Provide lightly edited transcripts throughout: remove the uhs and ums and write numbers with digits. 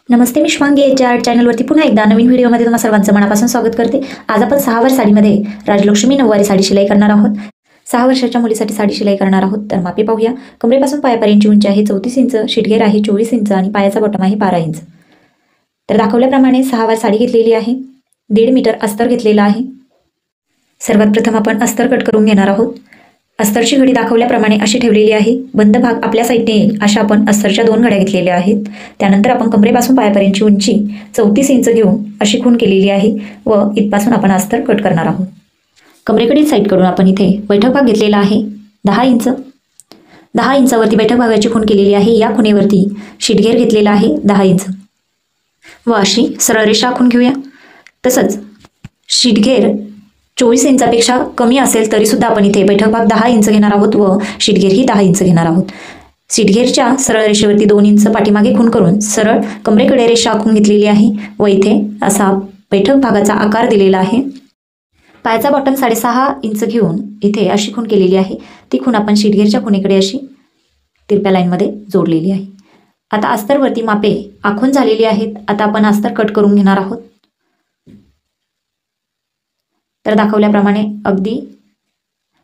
नमस्ते, मी Shubhangi HR चॅनलवरती पुन्हा एकदा नवीन व्हिडिओमध्ये तुम्हा सर्वांचं मनापासून स्वागत करते। आज आपण 6 वर साडीमध्ये राजलक्ष्मी नऊवारी साडी शिलाई करणार आहोत। 6 वर्षाच्या मुलीसाठी साडी शिलाई करणार आहोत। तर मापे पाहूया। कमरेपासून पायापर्यंतची उंची आहे 34 इंच, शीटघेर आहे 24 इंच आणि पायाचा बॉटम आहे 12 इंच। तर दाखवल्याप्रमाणे 6 वर साडी घेतलेली आहे। 1.5 मीटर अस्तर घेतलेला आहे। सर्वात प्रथम आपण अस्तर कट करून घेणार आहोत। अस्तरची घडी दाखवल्याप्रमाणे अशी ठेवलेली आहे। बंद भाग आपल्या साईडने येईल अशा आपण अस्तरच्या 2 घड्या घेतलेल्या आहेत। त्यानंतर आपण कमरेपासून पायापर्यंतची उंची 34 इंच घेऊन अशी खूण केलेली आहे व इथपासून आपण अस्तर कट करणार आहोत। कमरेकडील साईडकडून आपण इथे बैठक भाग घेतलेला आहे 10 इंच। 10 इंचावरती बैठक भागाची खूण केलेली आहे। या खुणेवरती शीटघेर घेतलेला आहे 10 इंच व अशी सरळ रेषा आखून घेऊया। तसंच शीटघेर 24 इंचापेक्षा कमी असेल तरी सुद्धा आपण इथे बैठक भाग 10 इंच घेणार आहोत व शीटघेर ही 10 इंच घेणार आहोत। शीटघेरच्या सरळ रेषेवरती 2 इंच पाठीमागे खूण करून सरळ कमरेकडे रेषा आखून घेतलेली आहे व इथे असा बैठक भागाचा आकार दिलेला आहे। पायाचा बॉटम 6.5 इंच घेऊन इथे अशी खूण केलेली आहे। ती खूण आपण शीटघेरच्या खुणेकडे अशी तिरप्या लाईनमध्ये जोडलेली आहे। आता अस्तरवरती मापे आखून झालेली आहेत। आता आपण अस्तर कट करून घेणार आहोत। तर दाखवल्याप्रमाणे अगदी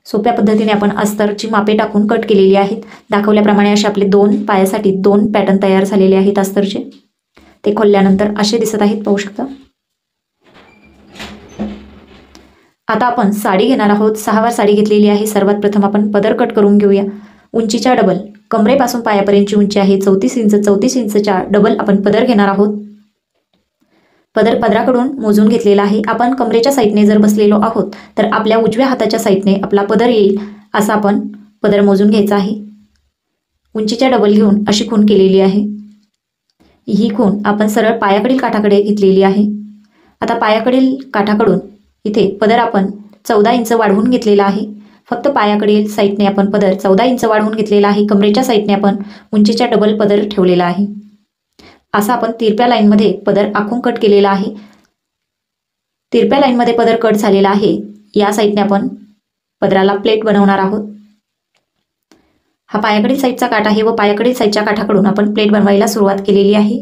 सोप्या पद्धतीने आपण अस्तरची मापे टाकून कट केलेली आहेत। दाखवल्याप्रमाणे असे आपले 2 पायासाठी 2 पॅटर्न तयार झालेले आहेत अस्तरचे। ते खोलल्यानंतर असे दिसत आहेत, पाहू शकता। आता आपण साडी घेणार आहोत। 6 वर साडी घेतलेली आहे। सर्वात प्रथम आपण पदर कट करून घेऊया। उंचीच्या डबल कमरेपासून पायापर्यंतची उंची आहे 34 इंच। 34 इंचच्या डबल आपण पदर घेणार आहोत। पदराकडून मोजून घेतलेला आहे। आपण कमरेच्या साईडने जर बसलेलो आहोत तर आपल्या उजव्या हाताच्या साईडने आपला पदर येईल असा आपण पदर मोजून घ्यायचा आहे। उंचीच्या डबल घेऊन अशी खूण केलेली आहे। ही खूण आपण सरळ पायाकडील काठाकडे घेतलेली आहे। आता पायाकडील काठाकडून इथे पदर आपण 14 इंच वाढवून घेतलेला आहे। फक्त पायाकडील साईडने आपण पदर 14 इंच वाढवून घेतलेला आहे। कमरेच्या साईडने आपण उंचीच्या डबल पदर ठेवलेला आहे। असा आपण तिरप्या लाईनमध्ये पदर आखून कट केलेला आहे। तिरप्या लाईनमध्ये पदर कट झालेला आहे। या साईडने आपण पदराला प्लेट बनवणार आहोत। हा पायाकडील साईडचा काठ आहे व पायाकडील साईडच्या काठाकडून आपण प्लेट बनवायला सुरुवात केलेली आहे।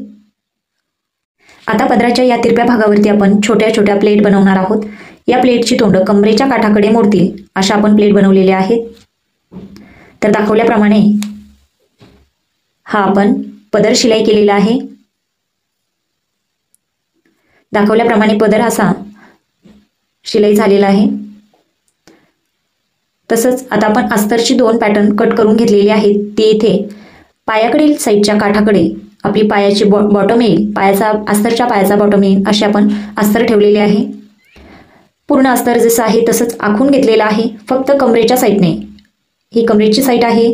आता पदराच्या या तिरप्या भागावरती आपण छोट्या छोट्या प्लेट बनवणार आहोत। या प्लेटची तोंड कमरेच्या काठाकडे मोडतील अशा आपण प्लेट बनवलेल्या आहेत। तर दाखवल्याप्रमाणे हा आपण पदर शिलाई केलेला आहे। दाखवल्याप्रमाणे पदर असा शिलाई झालेला आहे। तसंच आता आपण अस्तरची 2 पॅटर्न कट करून घेतलेली आहेत। ते इथे पायाकडील साईडच्या काठाकडे आपली पायाची बॉटम येईल, अस्तरच्या पायाचा बॉटम येईल असे आपण अस्तर ठेवलेले आहे। पूर्ण अस्तर जसं आहे तसंच आखून घेतलेलं आहे। फक्त कमरेच्या साईडने, ही कमरेची साईड आहे।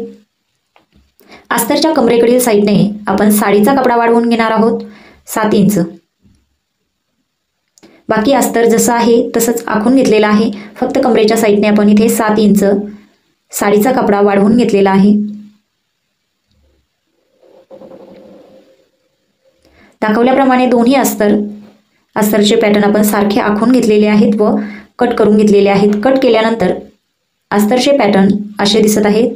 अस्तरच्या कमरेकडील साईडने आपण साडीचा कपडा वाढवून घेणार आहोत 7 इंच। बाकी अस्तर जसं आहे तसंच आखून घेतलेलं आहे। फक्त कमरेच्या साईडने आपण इथे 7 इंच साडीचा कपडा वाढवून घेतलेला आहे। दाखवल्याप्रमाणे दोन्ही अस्तरचे पॅटर्न आपण सारखे आखून घेतलेले आहेत व कट करून घेतलेले आहेत। कट केल्यानंतर अस्तरचे पॅटर्न असे दिसत आहेत।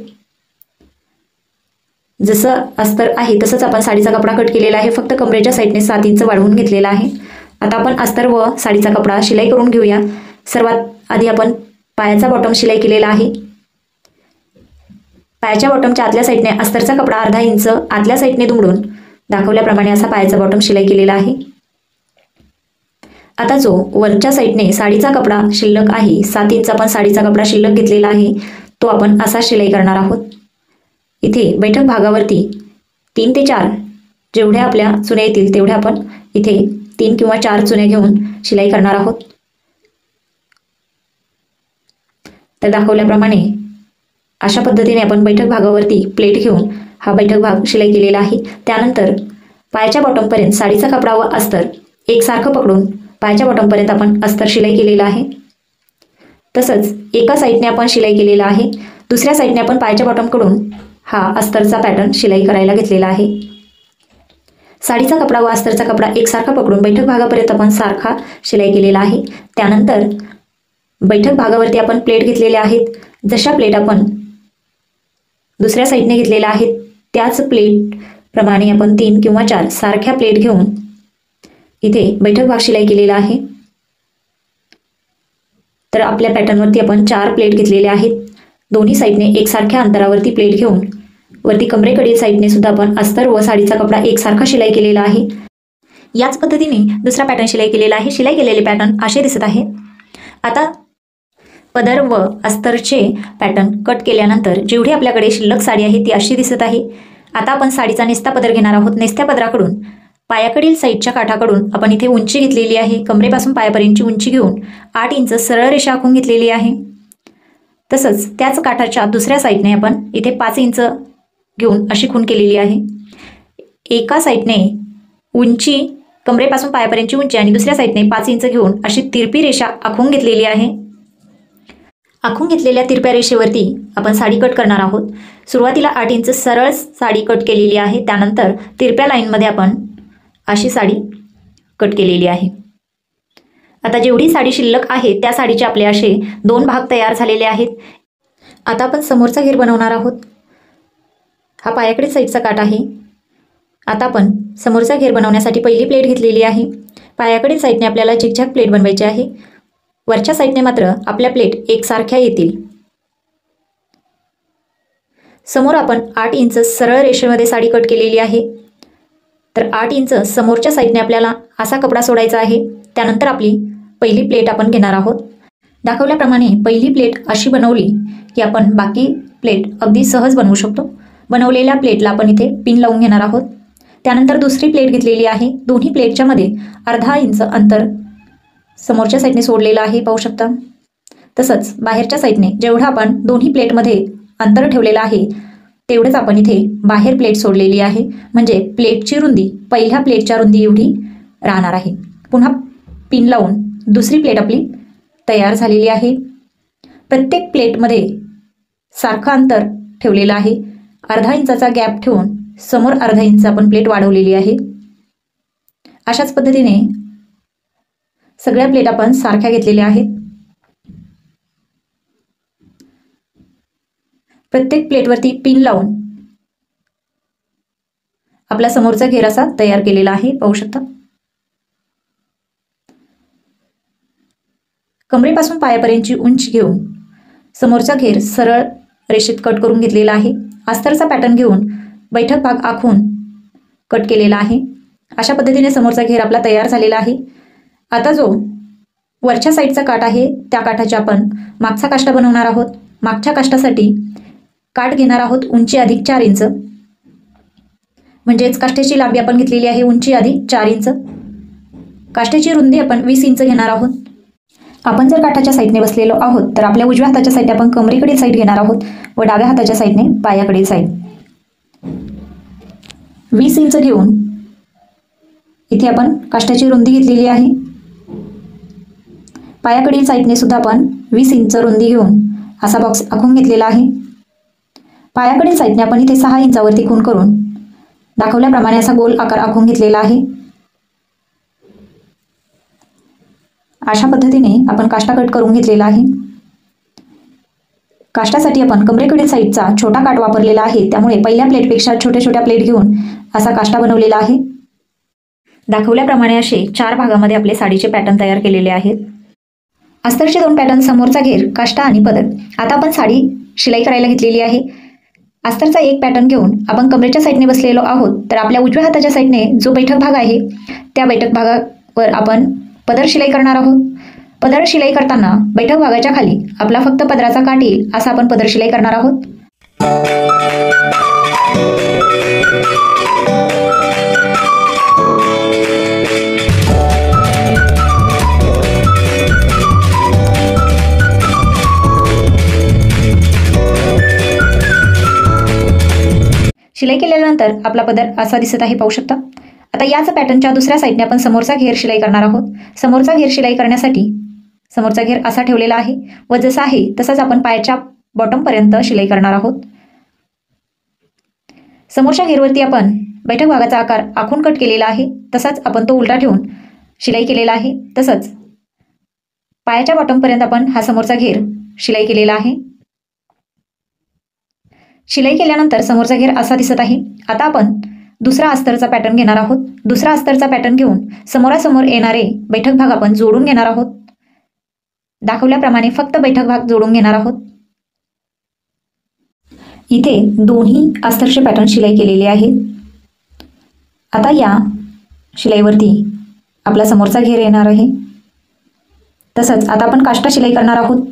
जसं अस्तर आहे तसंच आपण साडीचा कपडा कट केलेला आहे। फक्त कमरेच्या साईडने 7 इंच वाढवून घेतलेला आहे। आता आपण अस्तर व साडीचा कपडा शिलाई करून घेऊया। सर्वात आधी आपण पायाचा बॉटम शिलाई केलेला आहे। पायाच्या बॉटमच्या आतल्या साईडने अस्तरचा कपडा अर्धा इंच आतल्या साईडने दुमडून दाखवल्याप्रमाणे असा पायाचा बॉटम शिलाई केलेला आहे। आता जो वरच्या साईडने साडीचा कपडा शिल्लक आहे 7 इंच आपण साडीचा कपडा शिल्लक घेतलेला आहे तो आपण असा शिलाई करणार आहोत। इथे बैठक भागावरती 3 ते 4 जेवढ्या आपल्या चुन्या येतील तेवढ्या आपण इथे 3 किंवा 4 चुन्या घेऊन शिलाई करणार आहोत। तर दाखवल्याप्रमाणे अशा पद्धतीने आपण बैठक भागावरती प्लेट घेऊन हा बैठक भाग शिलाई केलेला आहे। त्यानंतर पायाच्या बॉटमपर्यंत साडीचा कपडा व अस्तर एकसारखं पकडून पायाच्या बॉटमपर्यंत आपण अस्तर शिलाई केलेला आहे। तसंच एका साईडने आपण शिलाई केलेला आहे। दुसऱ्या साईडने आपण पायाच्या बॉटमकडून हा अस्तरचा पॅटर्न शिलाई करायला घेतलेला आहे। साडीचा कपडा व अस्तरचा कपडा एकसारखा पकडून बैठक भागापर्यंत आपण सारखा शिलाई केलेला आहे। त्यानंतर बैठक भागावरती आपण प्लेट घेतलेल्या आहेत। जशा प्लेट आपण दुसऱ्या साईडने घेतलेल्या आहेत त्याच प्लेट प्रमाणे आपण 3 किंवा 4 सारख्या प्लेट घेऊन इथे बैठक भाग शिलाई केलेला आहे। तर आपल्या पॅटर्नवरती आपण 4 प्लेट घेतलेल्या आहेत। दोन्ही साईडने एकसारख्या अंतरावरती प्लेट घेऊन वरती कमरेकडील साईडने सुद्धा आपण अस्तर व साडीचा कपडा एकसारखा शिलाई केलेला आहे। याच पद्धतीने दुसरा पॅटर्न शिलाई केलेला आहे। शिलाई केलेले पॅटर्न असे दिसत आहे। आता पदर व अस्तरचे पॅटर्न कट केल्यानंतर जेवढी आपल्याकडे शिल्लक साडी आहे ती अशी दिसत आहे। आता आपण साडीचा नेसता पदर घेणार आहोत। नेसत्या पदराकडून पायाकडील साईडच्या काठाकडून आपण इथे उंची घेतलेली आहे। कमरेपासून पायापर्यंतची उंची घेऊन 8 इंच सरळ रेषा आखून घेतलेली आहे। तसंच त्याच काठाच्या दुसऱ्या साईडने आपण इथे 5 इंच घेऊन अशी खूण केलेली आहे। एका साईडने उंची कमरेपासून पायापर्यंतची उंची आणि दुसऱ्या साईडने 5 इंच घेऊन अशी तिरपी रेषा आखून घेतलेली आहे। आखून घेतलेल्या तिरप्या रेषेवरती आपण साडी कट करणार आहोत। सुरुवातीला 8 इंच सरळ साडी कट केलेली आहे। त्यानंतर तिरप्या लाईनमध्ये आपण अशी साडी कट केलेली आहे। आता जेवढी साडी शिल्लक आहे त्या साडीचे आपले असे 2 भाग तयार झालेले आहेत। आता आपण समोरचा घेर बनवणार आहोत। हा पायाकडील साईडचा काठ आहे। आता आपण समोरचा घेर बनवण्यासाठी पहिली प्लेट घेतलेली आहे। पायाकडील साईडने आपल्याला झिगझॅग प्लेट बनवायची आहे। वरच्या साईडने मात्र आपल्या प्लेट एकसारख्या येतील। समोर आपण 8 इंच सरळ रेषेमध्ये साडी कट केलेली आहे। तर 8 इंच समोरच्या साईडने आपल्याला असा कपडा सोडायचा आहे। त्यानंतर आपली पहिली प्लेट आपण घेणार आहोत। दाखवल्याप्रमाणे पहिली प्लेट अशी बनवली की आपण बाकी प्लेट अगदी सहज बनवू शकतो। बनवलेल्या प्लेटला आपण इथे पिन लावून घेणार आहोत। त्यानंतर दुसरी प्लेट घेतलेली आहे। दोन्ही प्लेटच्या मध्ये अर्धा इंच अंतर समोरच्या साईडने सोडलेलं आहे, पाहू शकता। तसंच बाहेरच्या साईडने जेवढं आपण दोन्ही प्लेटमध्ये अंतर ठेवलेलं आहे तेवढंच आपण इथे बाहेर प्लेट सोडलेली आहे। म्हणजे प्लेटची रुंदी पहिल्या प्लेटच्या रुंदी एवढी राहणार आहे। पुन्हा पिन लावून दुसरी प्लेट आपली तयार झालेली आहे। प्रत्येक प्लेटमध्ये सारखं अंतर ठेवलेलं आहे। अर्धा इंचाचा गॅप ठेवून समोर अर्धा इंच आपण प्लेट वाढवलेली आहे। अशाच पद्धतीने सगळ्या प्लेट आपण सारख्या घेतलेल्या आहेत। प्रत्येक प्लेटवरती पिन लावून आपला समोरचा घेर असा तयार केलेला आहे, पाहू शकता। कमरेपासून पायापर्यंतची उंची घेऊन समोरचा घेर सरळ रेषेत कट करून घेतलेला आहे। अस्तरचा पॅटर्न घेऊन बैठक भाग आखून कट केलेला आहे। अशा पद्धतीने समोरचा घेर आपला तयार झालेला आहे। आता जो वरच्या साईडचा काठ आहे त्या काठाचे आपण मागचा काष्टा बनवणार आहोत। मागच्या काष्टासाठी काठ घेणार आहोत उंची अधिक 4 इंच, म्हणजेच काष्टाची लांबी आपण घेतलेली आहे उंची अधिक 4 इंच। काष्टाची रुंदी आपण 20 इंच घेणार आहोत। आपण जर काठाच्या साईडने बसलेलो आहोत तर आपल्या उजव्या हाताच्या साईडने आपण कमरेकडील साईड घेणार आहोत व डाव्या हाताच्या साईडने पायाकडील साईड 20 इंच घेऊन इथे आपण काष्टाची रुंदी घेतलेली आहे। पायाकडील साईडने सुद्धा आपण 20 इंच रुंदी घेऊन असा बॉक्स आखून घेतलेला आहे। पायाकडील साईडने आपण इथे 6 इंचावरती खूण करून दाखवल्याप्रमाणे असा गोल आकार आखून घेतलेला आहे। अशा पद्धतीने आपण काष्टा कट करून घेतलेला आहे। काष्टासाठी आपण कमरेकडील साईडचा छोटा काठ वापरलेला आहे, त्यामुळे पहिल्या प्लेटपेक्षा छोट्या छोट्या प्लेट घेऊन असा काष्टा बनवलेला आहे। दाखवल्याप्रमाणे असे 4 भागामध्ये आपले साडीचे पॅटर्न तयार केलेले आहेत। अस्तरचे 2 पॅटर्न समोरचा घेर, काष्टा आणि पदर। आता आपण साडी शिलाई करायला घेतलेली आहे। अस्तरचा एक पॅटर्न घेऊन आपण कमरेच्या साईडने बसलेलो आहोत, तर आपल्या उजव्या हाताच्या साईडने जो बैठक भाग आहे त्या बैठक भागावर आपण पदर शिलाई करणार आहोत। पदर शिलाई करताना बैठक भागाच्या खाली आपला फक्त पदराचा काठ येईल असा आपण पदर शिलाई करणार आहोत। शिलाई केल्यानंतर आपला पदर असा दिसत आहे, पाहू शकता। आता याच पॅटर्नच्या दुसऱ्या साईडने आपण समोरचा घेर शिलाई करणार आहोत। समोरचा घेर शिलाई करण्यासाठी समोरचा घेर असा ठेवलेला आहे व जसा आहे तसाच आपण पायाच्या बॉटम पर्यंत शिलाई करणार आहोत। समोरच्या घेरवरती आपण बैठक भागाचा आकार आखून कट केलेला आहे, तसाच आपण तो उलटा ठेवून शिलाई केलेला आहे। तसंच पायाच्या बॉटम पर्यंत आपण हा समोरचा घेर शिलाई केलेला आहे। शिलाई केल्यानंतर समोरचा घेर असा दिसत आहे। आता आपण दुसरा अस्तरचा पॅटर्न घेणार आहोत। दुसरा अस्तरचा पॅटर्न घेऊन समोरासमोर येणारे बैठक भाग आपण जोडून घेणार आहोत। दाखवल्याप्रमाणे फक्त बैठक भाग जोडून घेणार आहोत। इथे दोन्ही अस्तरचे पॅटर्न शिलाई केलेले आहे। आता या शिलाईवरती आपला समोरचा घेर येणार आहे। तसंच आता आपण काष्टा शिलाई करणार आहोत।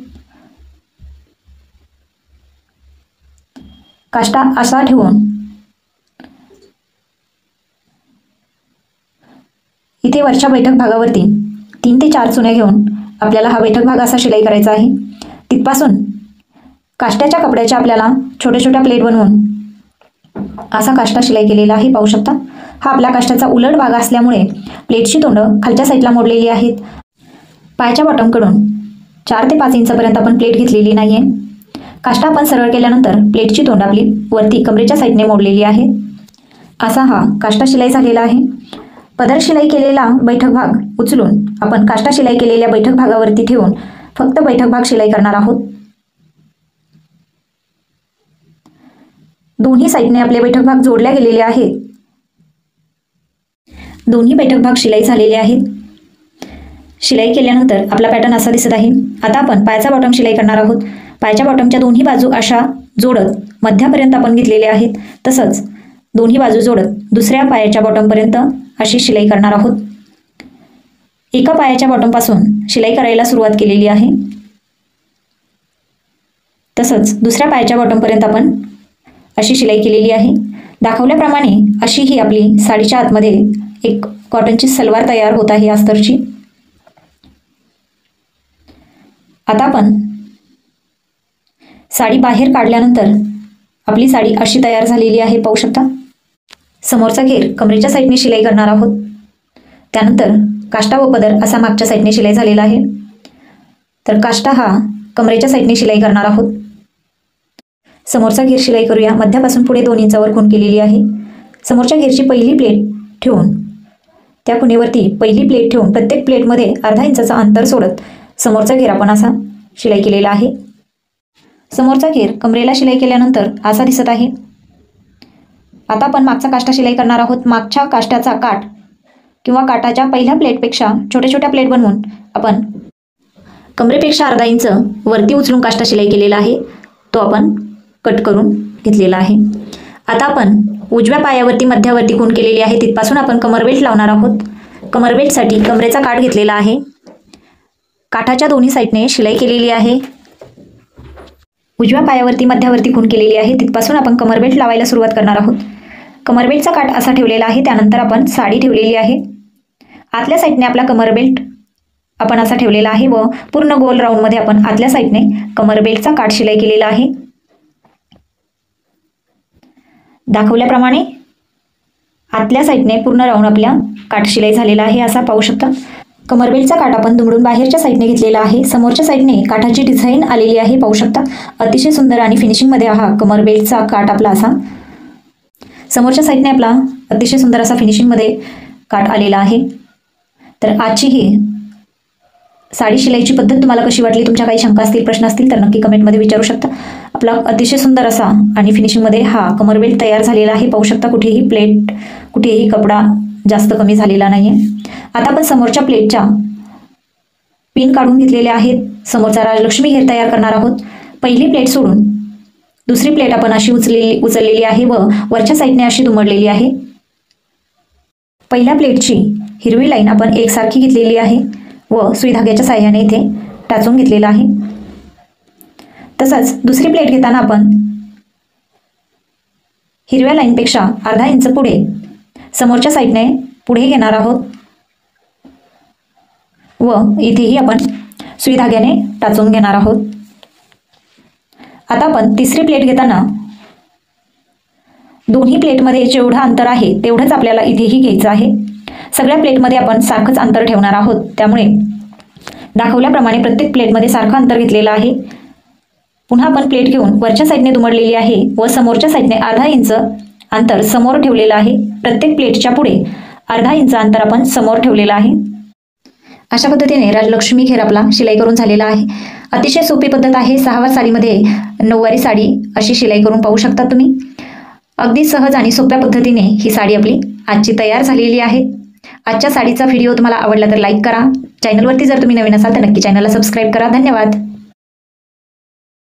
काष्टा असा ठेवून इथे वरच्या बैठक भागावरती 3 ते 4 चुन्या घेऊन आपल्याला हा बैठक भाग असा शिलाई करायचा आहे। तिथपासून काष्ट्याच्या कपड्याच्या आपल्याला छोट्या छोट्या प्लेट बनवून असा काष्टा शिलाई केलेला आहे, पाहू शकता। हा आपल्या काष्ट्याचा उलट भाग असल्यामुळे प्लेटची तोंड खालच्या साईडला मोडलेली आहेत। पायाच्या बॉटमकडून 4 ते 5 इंचापर्यंत आपण प्लेट घेतलेली नाहीये। काष्टा आपण सरळ केल्यानंतर प्लेटची तोंड आपली वरती कमरेच्या साईडने मोडलेली आहे। असा हा काष्टा शिलाई झालेला आहे। पदर शिलाई केलेला बैठक भाग उचलून आपण काष्टा शिलाई केलेल्या बैठक भागावरती ठेवून फक्त बैठक भाग शिलाई करणार आहोत। दोन्ही साईडने आपले बैठक भाग जोडल्या गेलेले आहेत। दोन्ही बैठक भाग शिलाई झालेले आहेत। शिलाई केल्यानंतर आपला पॅटर्न असा दिसत आहे। आता आपण पायाचा बॉटम शिलाई करणार आहोत। पायाच्या बॉटमच्या दोन्ही बाजू अशा जोडत मध्यापर्यंत आपण घेतलेले आहेत। तसंच दोन्ही बाजू जोडत दुसऱ्या पायाच्या बॉटमपर्यंत अशी शिलाई करणार आहोत। एका पायाच्या बॉटमपासून शिलाई करायला सुरुवात केलेली आहे। तसंच दुसऱ्या पायाच्या बॉटमपर्यंत आपण अशी शिलाई केलेली आहे। दाखवल्याप्रमाणे अशी ही आपली साडीच्या आतमध्ये एक कॉटनची सलवार तयार होत आहे अस्तरची। आता आपण साडी बाहेर काढल्यानंतर आपली साडी अशी तयार झालेली आहे, पाहू शकता। समोरचा घेर कमरेच्या साईडने शिलाई करणार आहोत। त्यानंतर काष्टा व पदर असा मागच्या साईडने शिलाई झालेला आहे। तर काष्टा हा कमरेच्या साईडने शिलाई करणार आहोत। समोरचा घेर शिलाई करूया। मध्यापासून पुढे 2 इंचावर खूण केलेली आहे। समोरच्या घेरची पहिली प्लेट ठेवून त्या खुणेवरती पहिली प्लेट ठेवून प्रत्येक प्लेटमध्ये अर्धा इंचाचा अंतर सोडत समोरचा घेर आपण असा शिलाई केलेला आहे। समोरचा घेर कमरेला शिलाई केल्यानंतर असा दिसत आहे। आता आपण मागचा काष्टा शिलाई करणार आहोत। मागच्या काष्ट्याचा काठ किंवा काठाच्या पहिल्या प्लेटपेक्षा छोट्या छोट्या प्लेट बनवून आपण कमरेपेक्षा अर्धा इंच वरती उचलून काष्टा शिलाई केलेला आहे, तो आपण कट करून घेतलेला आहे। आता आपण उजव्या पायावरती मध्यावरती खूण केलेली आहे, तिथपासून आपण कमर बेल्ट लावणार आहोत। कमर बेल्टसाठी कमरेचा काठ घेतलेला आहे। काठाच्या दोन्ही साईडने शिलाई केलेली आहे। उजव्या पायावरती मध्यावरती खूण केलेली आहे, तिथपासून आपण कमर बेल्ट लावायला सुरुवात करणार आहोत। कमर बेल्टचा काठ असा ठेवलेला आहे। त्यानंतर आपण साडी ठेवलेली आहे। आतल्या साईडने आपला कमर बेल्ट आपण असा ठेवलेला आहे व पूर्ण गोल राऊंडमध्ये आपण आतल्या साईडने कमर बेल्टचा काठ शिलाई केलेला आहे। दाखवल्याप्रमाणे आतल्या साईडने पूर्ण राऊंड आपल्या काठ शिलाई झालेला आहे, असा पाहू शकता। कमर बेल्टचा काठ आपण दुमडून बाहेरच्या साईडने घेतलेला आहे। समोरच्या साईडने काठाची डिझाईन आलेली आहे, पाहू शकता। अतिशय सुंदर आणि फिनिशिंगमध्ये हा कमर बेल्टचा काठ आपला असा समोरच्या साईडने आपला अतिशय सुंदर असा फिनिशिंगमध्ये काठ आलेला आहे। तर आजची ही साडी शिलाईची पद्धत तुम्हाला कशी वाटली? तुमच्या काही शंका असतील, प्रश्न असतील तर नक्की कमेंटमध्ये विचारू शकता। आपला अतिशय सुंदर असा आणि फिनिशिंगमध्ये हा कमर बेल्ट तयार झालेला आहे, पाहू शकता। कुठेही प्लेट, कुठेही कपडा जास्त कमी झालेला नाहीये। आता आपण समोरच्या प्लेटच्या पिन काढून घेतलेले आहेत। समोरचा राजलक्ष्मी घेर तयार करणार आहोत। पहिली प्लेट सोडून दुसरी प्लेट आपण अशी उचललेली आहे व वरच्या साईडने अशी दुमडलेली आहे। पहिल्या प्लेटची हिरवी लाईन आपण एकसारखी घेतलेली आहे व सुई धाग्याच्या साहाय्याने इथे टाचून घेतलेला आहे। तसंच दुसरी प्लेट घेताना आपण हिरव्या लाईनपेक्षा अर्धा इंच पुढे समोरच्या साईडने पुढे घेणार आहोत व इथेही आपण सुई धाग्याने टाचून घेणार आहोत। आता आपण तिसरी प्लेट घेताना दोन्ही प्लेटमध्ये जेवढं अंतर आहे तेवढंच आपल्याला इथेही घ्यायचं आहे। सगळ्या प्लेटमध्ये आपण सारखंच अंतर ठेवणार आहोत, त्यामुळे दाखवल्याप्रमाणे प्रत्येक प्लेटमध्ये सारखं अंतर घेतलेलं आहे। पुन्हा आपण प्लेट घेऊन वरच्या साईडने दुमडलेली आहे व समोरच्या साईडने अर्धा इंच अंतर समोर ठेवलेलं आहे। प्रत्येक प्लेटच्या पुढे अर्धा इंच अंतर आपण समोर ठेवलेलं आहे। अशा पद्धतीने राजलक्ष्मी घेर आपला शिलाई करून झालेला आहे। अतिशय सोपी पद्धत आहे। 6 वार साडीमध्ये 9 वारी साडी अशी शिलाई करून पाहू शकता तुम्ही। अगदी सहज आणि सोप्या पद्धतीने ही साडी आपली आजची तयार झालेली आहे। आजच्या साडीचा व्हिडिओ तुम्हाला आवडला तर लाईक करा। चॅनलवरती जर तुम्ही नवीन असाल तर नक्की चॅनलला सबस्क्राईब करा। धन्यवाद।